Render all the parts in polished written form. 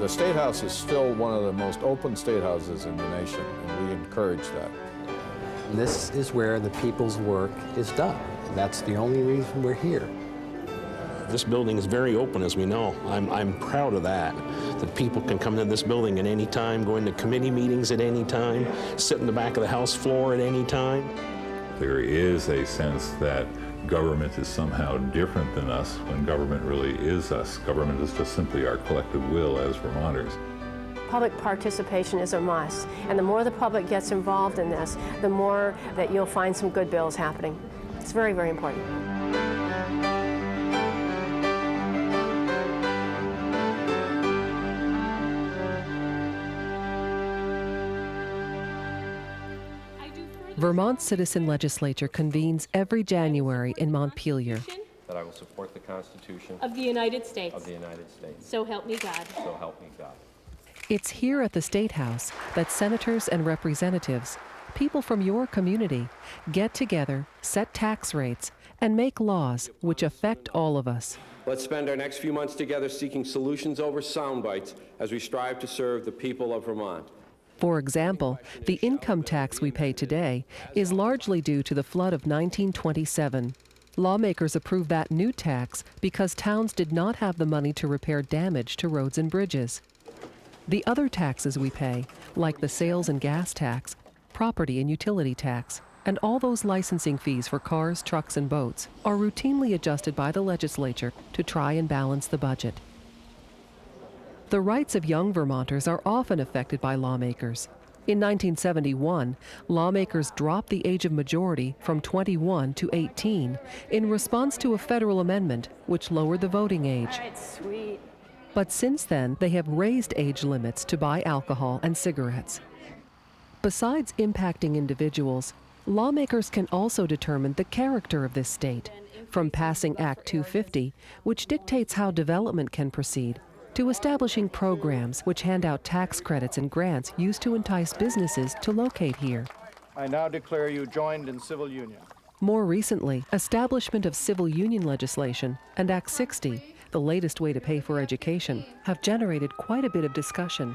The State House is still one of the most open state houses in the nation, and we encourage that. This is where the people's work is done. That's the only reason we're here. This building is very open, as we know. I'm proud of that people can come to this building at any time, go into committee meetings at any time, sit in the back of the House floor at any time. There is a sense that government is somehow different than us when government really is us. Government is just simply our collective will as Vermonters. Public participation is a must, and the more the public gets involved in this, the more that you'll find some good bills happening. It's very, very important. Vermont Citizen Legislature convenes every January in Montpelier. That I will support the Constitution of the United States. Of the United States. So help me God. So help me God. It's here at the State House that senators and representatives, people from your community, get together, set tax rates, and make laws which affect all of us. Let's spend our next few months together seeking solutions over sound bites as we strive to serve the people of Vermont. For example, the income tax we pay today is largely due to the flood of 1927. Lawmakers approved that new tax because towns did not have the money to repair damage to roads and bridges. The other taxes we pay, like the sales and gas tax, property and utility tax, and all those licensing fees for cars, trucks, and boats, are routinely adjusted by the legislature to try and balance the budget. The rights of young Vermonters are often affected by lawmakers. In 1971, lawmakers dropped the age of majority from 21 to 18 in response to a federal amendment which lowered the voting age. All right, sweet. But since then, they have raised age limits to buy alcohol and cigarettes. Besides impacting individuals, lawmakers can also determine the character of this state, from passing Act 250, which dictates how development can proceed, to establishing programs which hand out tax credits and grants used to entice businesses to locate here. I now declare you joined in civil union. More recently, establishment of civil union legislation and Act 60, the latest way to pay for education, have generated quite a bit of discussion.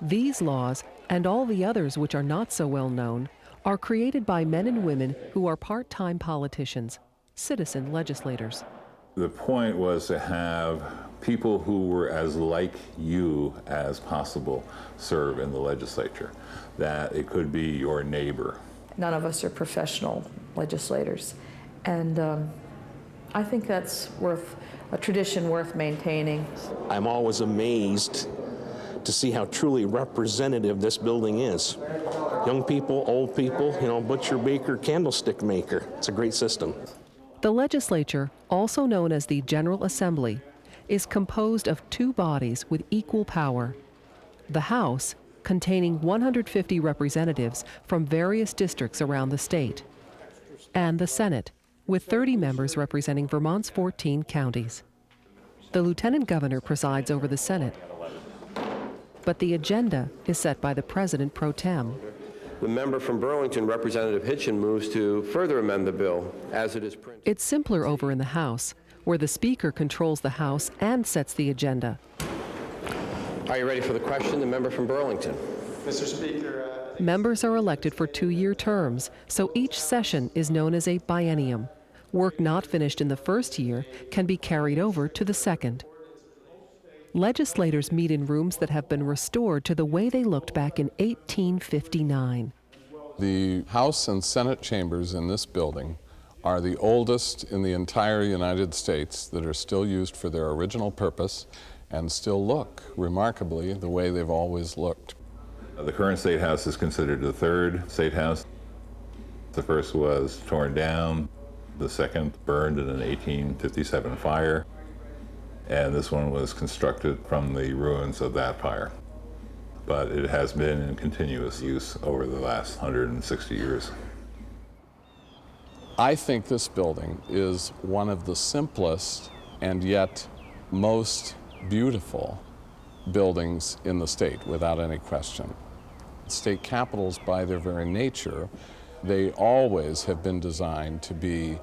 These laws, and all the others which are not so well known, are created by men and women who are part-time politicians, citizen legislators. The point was to have people who were as like you as possible serve in the legislature, that it could be your neighbor. None of us are professional legislators, and I think that's a tradition worth maintaining. I'm always amazed to see how truly representative this building is. Young people, old people, butcher, baker, candlestick maker. It's a great system. The legislature, also known as the General Assembly, is composed of two bodies with equal power. The House, containing 150 representatives from various districts around the state, and the Senate, with 30 members representing Vermont's 14 counties. The Lieutenant Governor presides over the Senate, but the agenda is set by the President pro tem. The member from Burlington, Representative Hitchin, moves to further amend the bill as it is printed. It's simpler over in the House, where the Speaker controls the House and sets the agenda. Are you ready for the question? The member from Burlington. Mr. Speaker. Members are elected for 2-year terms, so each session is known as a biennium. Work not finished in the first year can be carried over to the second. Legislators meet in rooms that have been restored to the way they looked back in 1859. The House and Senate chambers in this building are the oldest in the entire United States that are still used for their original purpose and still look remarkably the way they've always looked. The current State House is considered the third State House. The first was torn down, the second burned in an 1857 fire, and this one was constructed from the ruins of that fire. But it has been in continuous use over the last 160 years. I think this building is one of the simplest and yet most beautiful buildings in the state, without any question. State capitals, by their very nature, they always have been designed to be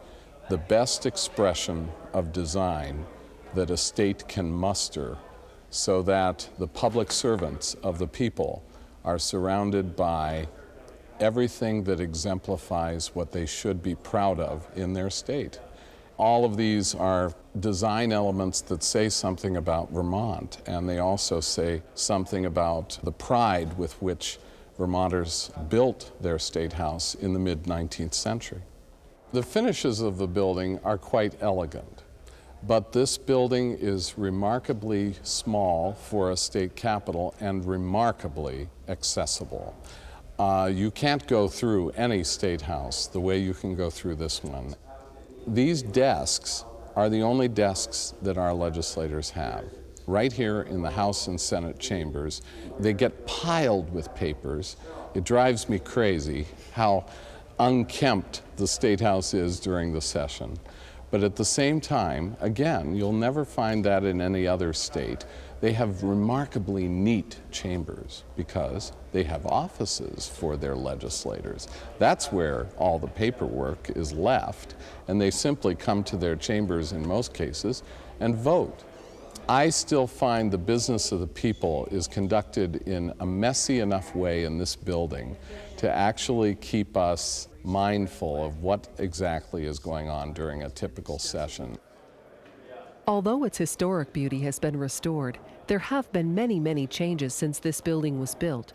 the best expression of design that a state can muster so that the public servants of the people are surrounded by everything that exemplifies what they should be proud of in their state. All of these are design elements that say something about Vermont, and they also say something about the pride with which Vermonters built their State House in the mid-19th century. The finishes of the building are quite elegant, but this building is remarkably small for a state capitol and remarkably accessible. You can't go through any state house the way you can go through this one. These desks are the only desks that our legislators have. Right here in the House and Senate chambers, they get piled with papers. It drives me crazy how unkempt the State House is during the session. But at the same time, again, you'll never find that in any other state. They have remarkably neat chambers because they have offices for their legislators. That's where all the paperwork is left, and they simply come to their chambers in most cases and vote. I still find the business of the people is conducted in a messy enough way in this building to actually keep us mindful of what exactly is going on during a typical session. Although its historic beauty has been restored, there have been many changes since this building was built.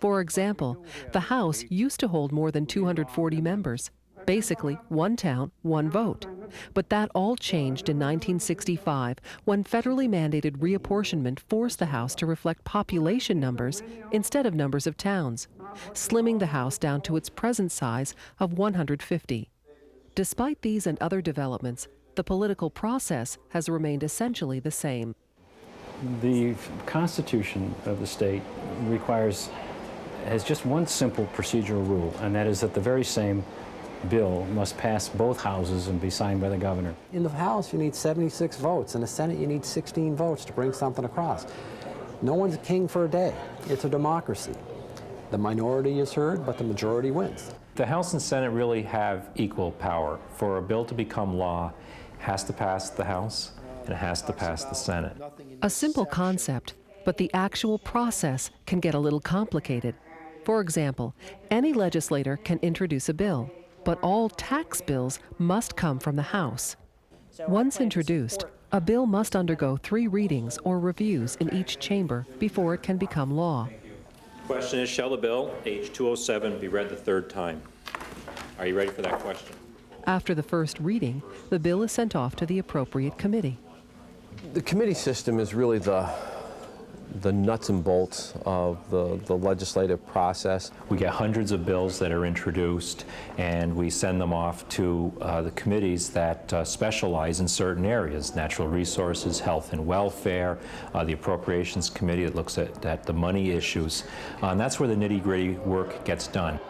For example, the House used to hold more than 240 members. Basically, one town, one vote. But that all changed in 1965 when federally mandated reapportionment forced the House to reflect population numbers instead of numbers of towns, slimming the House down to its present size of 150. Despite these and other developments, the political process has remained essentially the same. The Constitution of the state has just one simple procedural rule, and that is that the very same bill must pass both houses and be signed by the governor. In the House, you need 76 votes. In the Senate, you need 16 votes to bring something across. No one's king for a day. It's a democracy. The minority is heard, but the majority wins. The House and Senate really have equal power. For a bill to become law, it has to pass the House and it has to pass the Senate. A simple concept, but the actual process can get a little complicated. For example, any legislator can introduce a bill, but all tax bills must come from the House. Once introduced, a bill must undergo 3 readings or reviews in each chamber before it can become law. The question is, shall the bill, H 207, be read the 3rd time? Are you ready for that question? After the first reading, the bill is sent off to the appropriate committee. The committee system is really the nuts and bolts of the legislative process. We get hundreds of bills that are introduced, and we send them off to the committees that specialize in certain areas: natural resources, health and welfare, the appropriations committee that looks at the money issues. And that's where the nitty-gritty work gets done.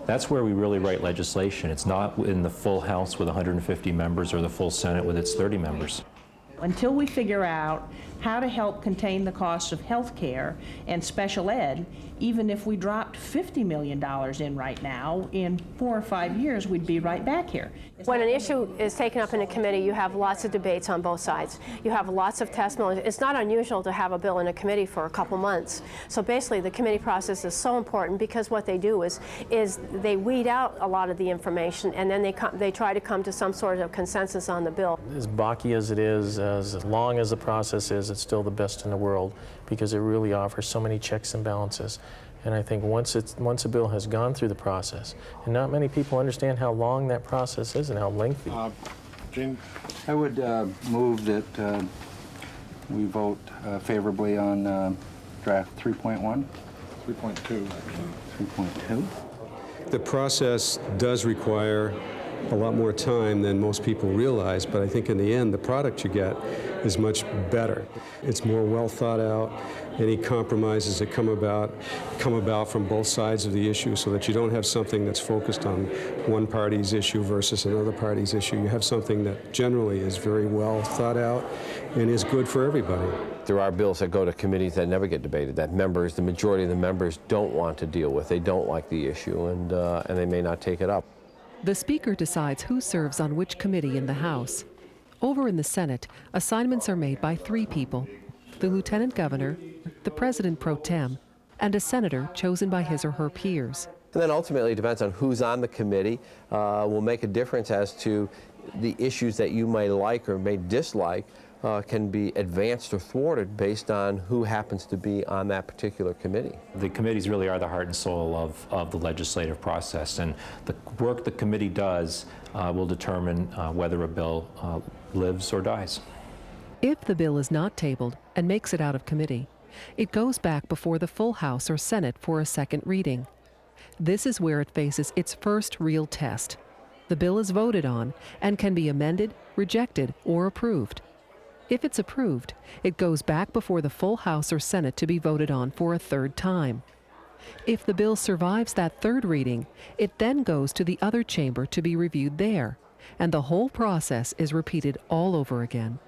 That's where we really write legislation. It's not in the full House with 150 members or the full Senate with its 30 members. Until we figure out how to help contain the cost of health care and special ed, even if we dropped $50 million in right now, in 4 or 5 years, we'd be right back here. When an issue is taken up in a committee, you have lots of debates on both sides. You have lots of testimony. It's not unusual to have a bill in a committee for a couple months. So basically, the committee process is so important because what they do is they weed out a lot of the information, and then they try to come to some sort of consensus on the bill. As balky as it is, as long as the process is, it's still the best in the world because it really offers so many checks and balances. And I think once a bill has gone through the process, and not many people understand how long that process is and how lengthy. Gene? I would move that we vote favorably on draft 3.1. 3.2. 3.2. The process does require a lot more time than most people realize, but I think in the end, the product you get is much better. It's more well thought out. Any compromises that come about from both sides of the issue so that you don't have something that's focused on one party's issue versus another party's issue. You have something that generally is very well thought out and is good for everybody. There are bills that go to committees that never get debated, that the majority of the members don't want to deal with. They don't like the issue, and they may not take it up. The Speaker decides who serves on which committee in the House. Over in the Senate, assignments are made by 3 people. the lieutenant governor, the president pro tem, and a senator chosen by his or her peers. And then ultimately it depends on who's on the committee, will make a difference as to the issues that you may like or may dislike can be advanced or thwarted based on who happens to be on that particular committee. The committees really are the heart and soul of the legislative process, and the work the committee does will determine whether a bill lives or dies. If the bill is not tabled and makes it out of committee, it goes back before the full House or Senate for a second reading. This is where it faces its first real test. The bill is voted on and can be amended, rejected, or approved. If it's approved, it goes back before the full House or Senate to be voted on for a third time. If the bill survives that third reading, it then goes to the other chamber to be reviewed there, and the whole process is repeated all over again.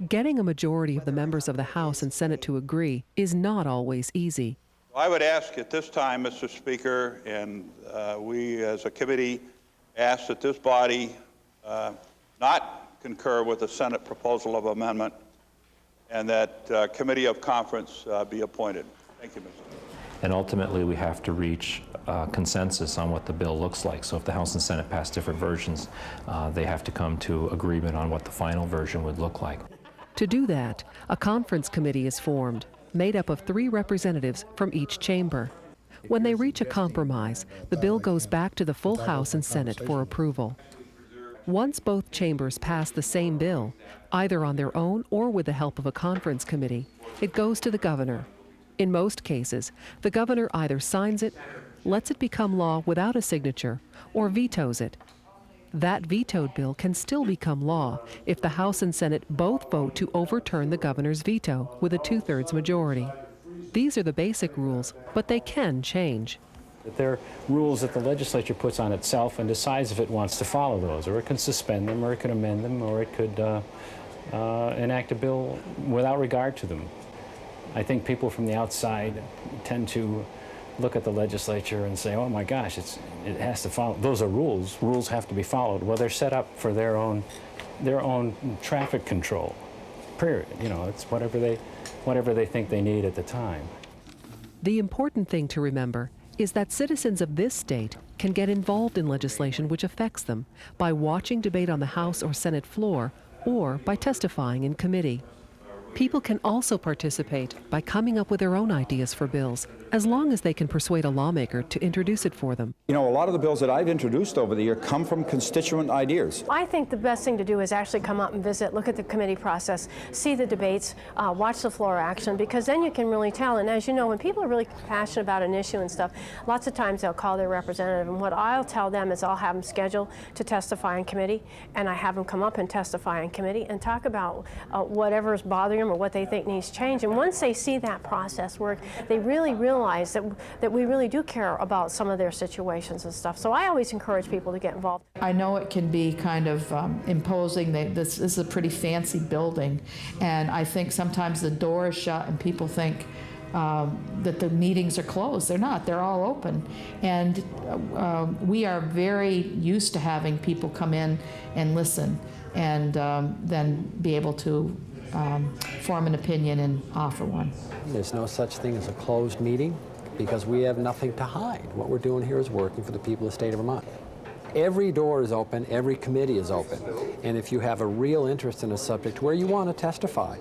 Getting a majority of the members of the House and Senate to agree is not always easy. I would ask at this time, Mr. Speaker, and we as a committee ask that this body not concur with the Senate proposal of amendment and that committee of conference be appointed. Thank you, Mr. And ultimately, we have to reach consensus on what the bill looks like. So if the House and Senate pass different versions, they have to come to agreement on what the final version would look like. To do that, a conference committee is formed, made up of 3 representatives from each chamber. When they reach a compromise, the bill goes back to the full House and Senate for approval. Once both chambers pass the same bill, either on their own or with the help of a conference committee, it goes to the governor. In most cases, the governor either signs it, lets it become law without a signature, or vetoes it. That vetoed bill can still become law if the House and Senate both vote to overturn the governor's veto with a 2/3 majority. These are the basic rules, but they can change. They're rules that the legislature puts on itself and decides if it wants to follow those, or it can suspend them, or it could amend them, or it could enact a bill without regard to them. I think people from the outside tend to look at the legislature and say, oh my gosh, it has to follow. Those are rules. Rules have to be followed. Well, they're set up for their own traffic control, period. You know, it's whatever they think they need at the time. The important thing to remember is that citizens of this state can get involved in legislation which affects them by watching debate on the House or Senate floor or by testifying in committee. People can also participate by coming up with their own ideas for bills, as long as they can persuade a lawmaker to introduce it for them. You know, a lot of the bills that I've introduced over the year come from constituent ideas. I think the best thing to do is actually come up and visit, look at the committee process, see the debates, watch the floor action, because then you can really tell. And as you know, when people are really passionate about an issue and stuff, lots of times they'll call their representative, and what I'll tell them is I'll have them scheduled to testify in committee, and I have them come up and testify in committee and talk about whatever is bothering them or what they think needs change. And once they see that process work, they really realize that we really do care about some of their situations and stuff. So I always encourage people to get involved. I know it can be kind of imposing. This is a pretty fancy building, and I think sometimes the door is shut and people think that the meetings are closed. They're not. They're all open. And we are very used to having people come in and listen and then be able to form an opinion and offer one. There's no such thing as a closed meeting because we have nothing to hide. What we're doing here is working for the people of the state of Vermont. Every door is open, every committee is open. And if you have a real interest in a subject where you want to testify,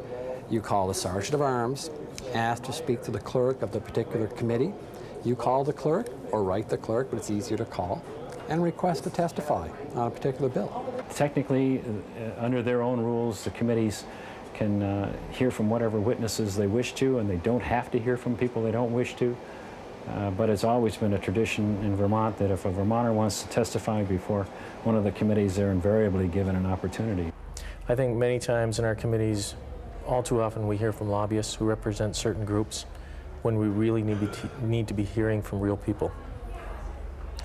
you call the Sergeant of Arms, ask to speak to the clerk of the particular committee. You call the clerk or write the clerk, but it's easier to call, and request to testify on a particular bill. Technically, under their own rules, the committees can hear from whatever witnesses they wish to, and they don't have to hear from people they don't wish to. But it's always been a tradition in Vermont that if a Vermonter wants to testify before one of the committees, they're invariably given an opportunity. I think many times in our committees, all too often we hear from lobbyists who represent certain groups when we really need to be hearing from real people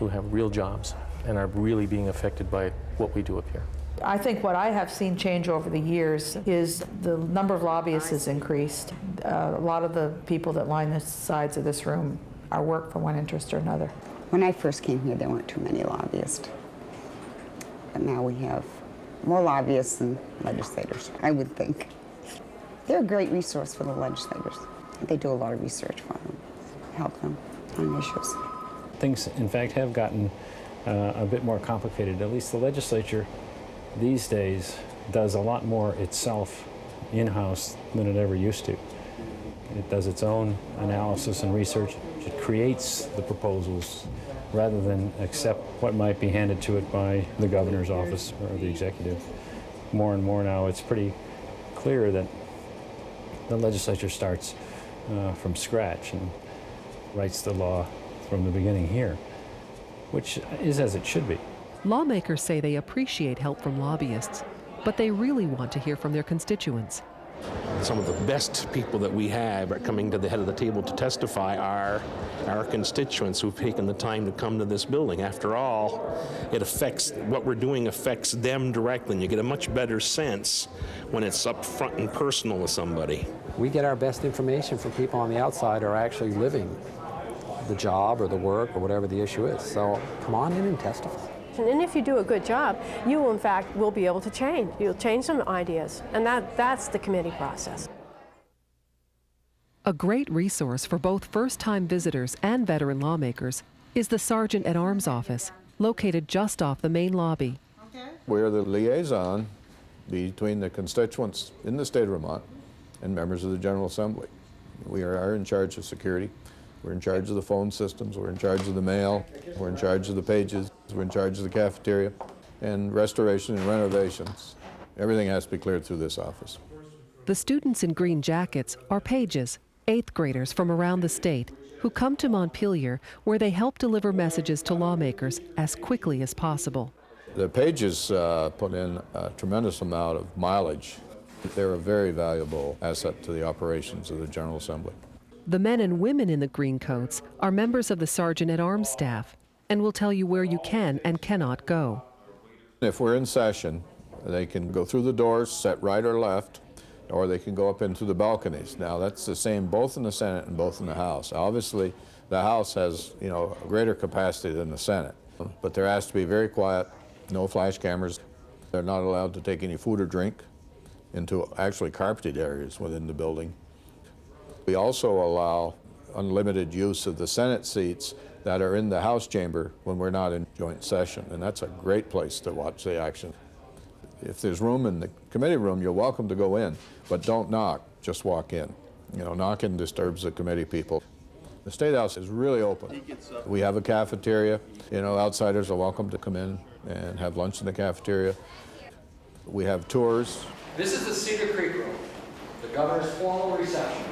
who have real jobs and are really being affected by what we do up here. I think what I have seen change over the years is the number of lobbyists has increased. A lot of the people that line the sides of this room are work for one interest or another. When I first came here, there weren't too many lobbyists. But now we have more lobbyists than legislators, I would think. They're a great resource for the legislators. They do a lot of research for them, help them on issues. Things, in fact, have gotten a bit more complicated. At least the legislature these days does a lot more itself in-house than it ever used to. It does its own analysis and research. It creates the proposals rather than accept what might be handed to it by the governor's office or the executive. More and more now, it's pretty clear that the legislature starts from scratch and writes the law from the beginning here, which is as it should be. Lawmakers say they appreciate help from lobbyists, but they really want to hear from their constituents. Some of the best people that we have are coming to the head of the table to testify are our constituents who've taken the time to come to this building. After all, what we're doing affects them directly, and you get a much better sense when it's up front and personal with somebody. We get our best information from people on the outside who are actually living the job or the work or whatever the issue is. So come on in and testify. And if you do a good job, you, in fact, will be able to change. You'll change some ideas, and that's the committee process. A great resource for both first-time visitors and veteran lawmakers is the Sergeant-at-Arms office, located just off the main lobby. We're the liaison between the constituents in the state of Vermont and members of the General Assembly. We are in charge of security. We're in charge of the phone systems, we're in charge of the mail, we're in charge of the pages, we're in charge of the cafeteria, and restoration and renovations. Everything has to be cleared through this office. The students in green jackets are pages, 8th graders from around the state, who come to Montpelier where they help deliver messages to lawmakers as quickly as possible. The pages put in a tremendous amount of mileage. They're a very valuable asset to the operations of the General Assembly. The men and women in the green coats are members of the Sergeant-at-Arms staff and will tell you where you can and cannot go. If we're in session, they can go through the doors, set right or left, or they can go up into the balconies. Now, that's the same both in the Senate and both in the House. Obviously, the House has, a greater capacity than the Senate, but they're asked to be very quiet, no flash cameras. They're not allowed to take any food or drink into actually carpeted areas within the building. We also allow unlimited use of the Senate seats that are in the House chamber when we're not in joint session, and that's a great place to watch the action. If there's room in the committee room, you're welcome to go in, but don't knock, just walk in. Knocking disturbs the committee people. The State House is really open. We have a cafeteria. Outsiders are welcome to come in and have lunch in the cafeteria. We have tours. This is the Cedar Creek Room, the governor's formal reception.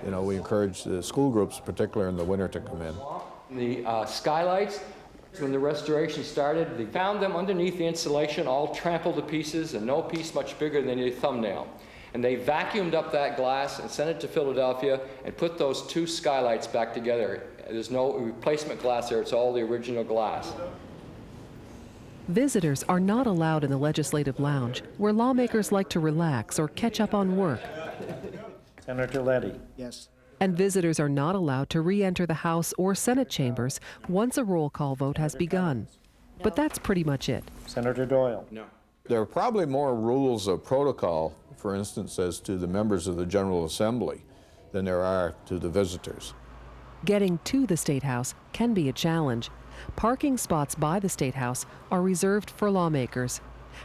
We encourage the school groups, particularly in the winter, to come in. The skylights, when the restoration started, they found them underneath the insulation, all trampled to pieces, and no piece much bigger than your thumbnail. And they vacuumed up that glass and sent it to Philadelphia and put those two skylights back together. There's no replacement glass there, it's all the original glass. Visitors are not allowed in the Legislative Lounge, where lawmakers like to relax or catch up on work. Senator Leddy. Yes. And visitors are not allowed to re-enter the House or Senate chambers once a roll call vote has begun. But that's pretty much it. Senator Doyle. No. There are probably more rules of protocol, for instance, as to the members of the General Assembly than there are to the visitors. Getting to the State House can be a challenge. Parking spots by the State House are reserved for lawmakers.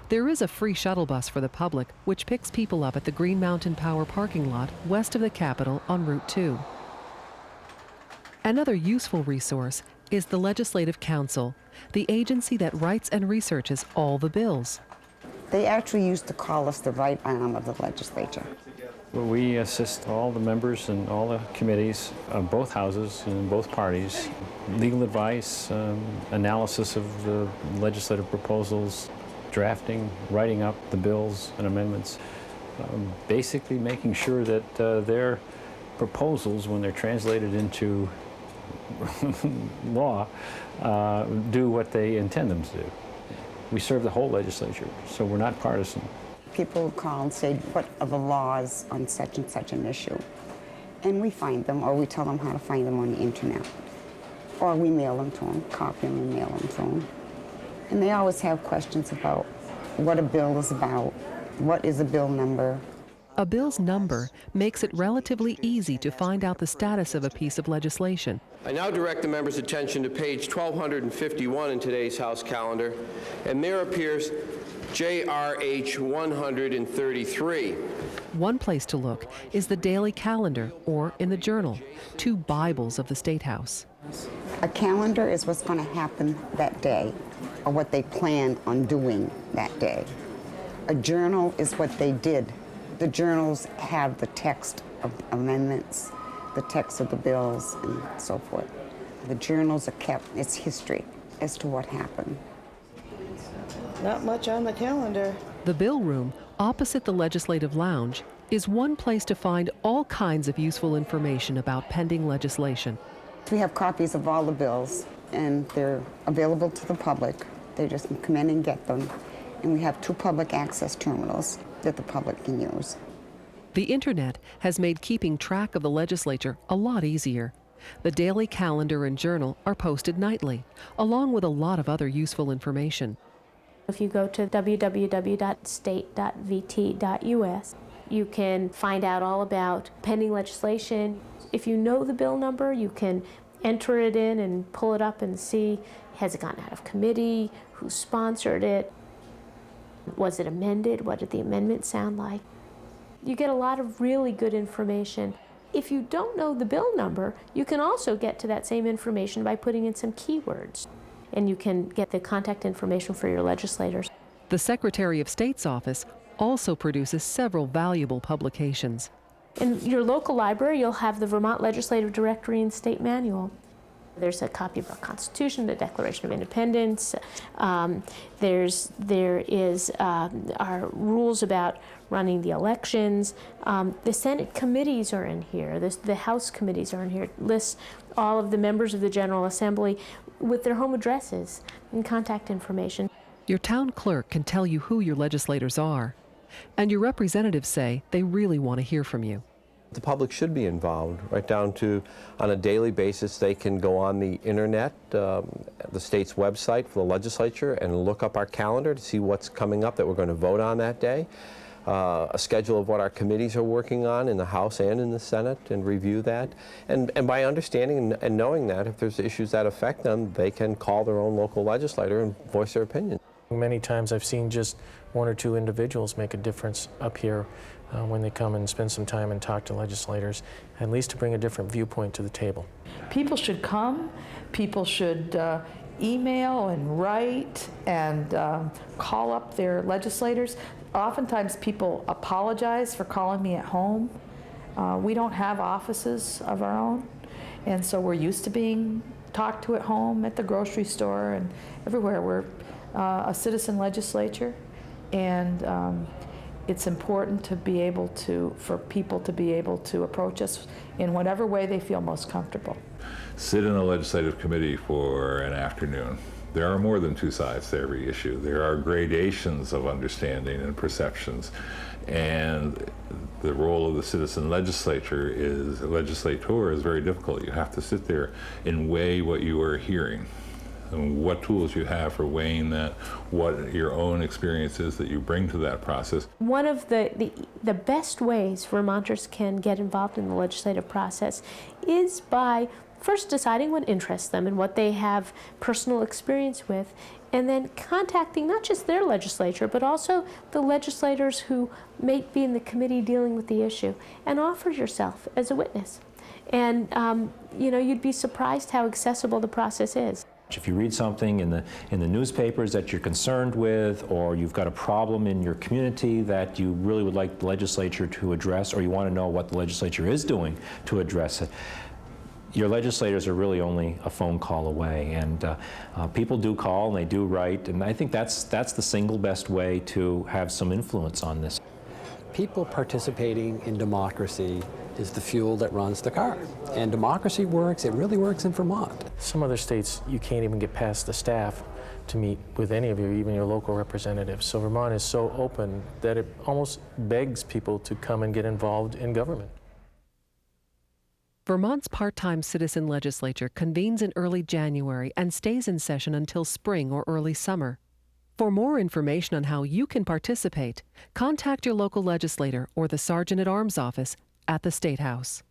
There is a free shuttle bus for the public, which picks people up at the Green Mountain Power parking lot west of the Capitol on Route 2. Another useful resource is the Legislative Council, the agency that writes and researches all the bills. They actually used to call us the right arm of the legislature. Well, we assist all the members and all the committees of both houses and both parties. Legal advice, analysis of the legislative proposals, drafting, writing up the bills and amendments, basically making sure that their proposals, when they're translated into law, do what they intend them to do. We serve the whole legislature, so we're not partisan. People will call and say, what are the laws on such and such an issue? And we find them, or we tell them how to find them on the internet. Or we mail them to them, copy them and mail them to them. And they always have questions about what a bill is about, what is a bill number. A bill's number makes it relatively easy to find out the status of a piece of legislation. I now direct the members' attention to page 1251 in today's House calendar, and there appears JRH 133. One place to look is the daily calendar or in the journal, two Bibles of the State House. A calendar is what's going to happen that day, or what they plan on doing that day. A journal is what they did. The journals have the text of amendments, the text of the bills, and so forth. The journals are kept, it's history as to what happened. Not much on the calendar. The bill room, opposite the Legislative Lounge, is one place to find all kinds of useful information about pending legislation. We have copies of all the bills, and they're available to the public. They just come in and get them. And we have 2 public access terminals that the public can use. The internet has made keeping track of the legislature a lot easier. The daily calendar and journal are posted nightly, along with a lot of other useful information. If you go to www.state.vt.us, you can find out all about pending legislation. If you know the bill number, you can enter it in and pull it up and see, has it gotten out of committee, who sponsored it, was it amended, what did the amendment sound like? You get a lot of really good information. If you don't know the bill number, you can also get to that same information by putting in some keywords, and you can get the contact information for your legislators. The Secretary of State's office also produces several valuable publications. In your local library, you'll have the Vermont Legislative Directory and State Manual. There's a copy of our Constitution, the Declaration of Independence. There is our rules about running the elections. The Senate committees are in here. The House committees are in here. It lists all of the members of the General Assembly with their home addresses and contact information. Your town clerk can tell you who your legislators are, and your representatives say they really want to hear from you. The public should be involved, right down to, on a daily basis, they can go on the internet, the state's website for the legislature, and look up our calendar to see what's coming up that we're going to vote on that day, a schedule of what our committees are working on in the House and in the Senate, and review that. And by understanding and knowing that, if there's issues that affect them, they can call their own local legislator and voice their opinion. Many times I've seen just 1 or 2 individuals make a difference up here when they come and spend some time and talk to legislators, at least to bring a different viewpoint to the table. People should come, people should email and write and call up their legislators. Oftentimes people apologize for calling me at home. We don't have offices of our own, and so we're used to being talked to at home, at the grocery store, and everywhere. We're a citizen legislature, and it's important to be able to, for people to be able to approach us in whatever way they feel most comfortable. Sit in a legislative committee for an afternoon. There are more than 2 sides to every issue. There are gradations of understanding and perceptions. And the role of the citizen legislator is very difficult. You have to sit there and weigh what you are hearing, and what tools you have for weighing that, what your own experience is that you bring to that process. One of the best ways Vermonters can get involved in the legislative process is by first deciding what interests them and what they have personal experience with, and then contacting not just their legislature, but also the legislators who may be in the committee dealing with the issue, and offer yourself as a witness. And you'd be surprised how accessible the process is. If you read something in the newspapers that you're concerned with, or you've got a problem in your community that you really would like the legislature to address, or you want to know what the legislature is doing to address it, your legislators are really only a phone call away. And people do call and they do write, and I think that's the single best way to have some influence on this. People participating in democracy is the fuel that runs the car. And democracy works, it really works in Vermont. Some other states, you can't even get past the staff to meet with any of you, even your local representatives. So Vermont is so open that it almost begs people to come and get involved in government. Vermont's part-time citizen legislature convenes in early January and stays in session until spring or early summer. For more information on how you can participate, contact your local legislator or the Sergeant-at-Arms office at the State House.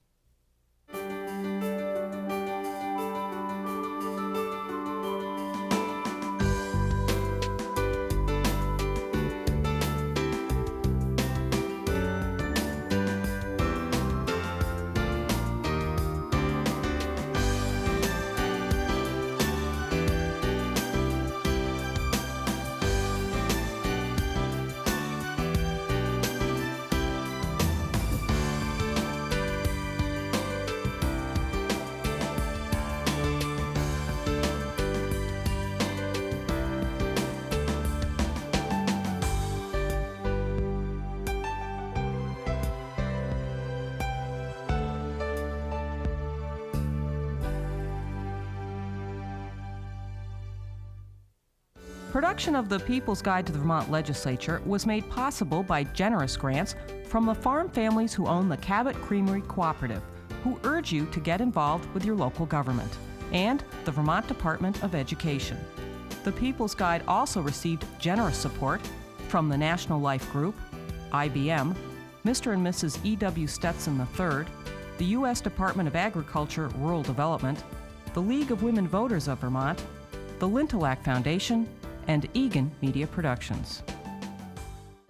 Production of the People's Guide to the Vermont Legislature was made possible by generous grants from the farm families who own the Cabot Creamery Cooperative, who urge you to get involved with your local government, and the Vermont Department of Education. The People's Guide also received generous support from the National Life Group, IBM, Mr. and Mrs. E.W. Stetson III, the U.S. Department of Agriculture Rural Development, the League of Women Voters of Vermont, the Lintillac Foundation, and Egan Media Productions.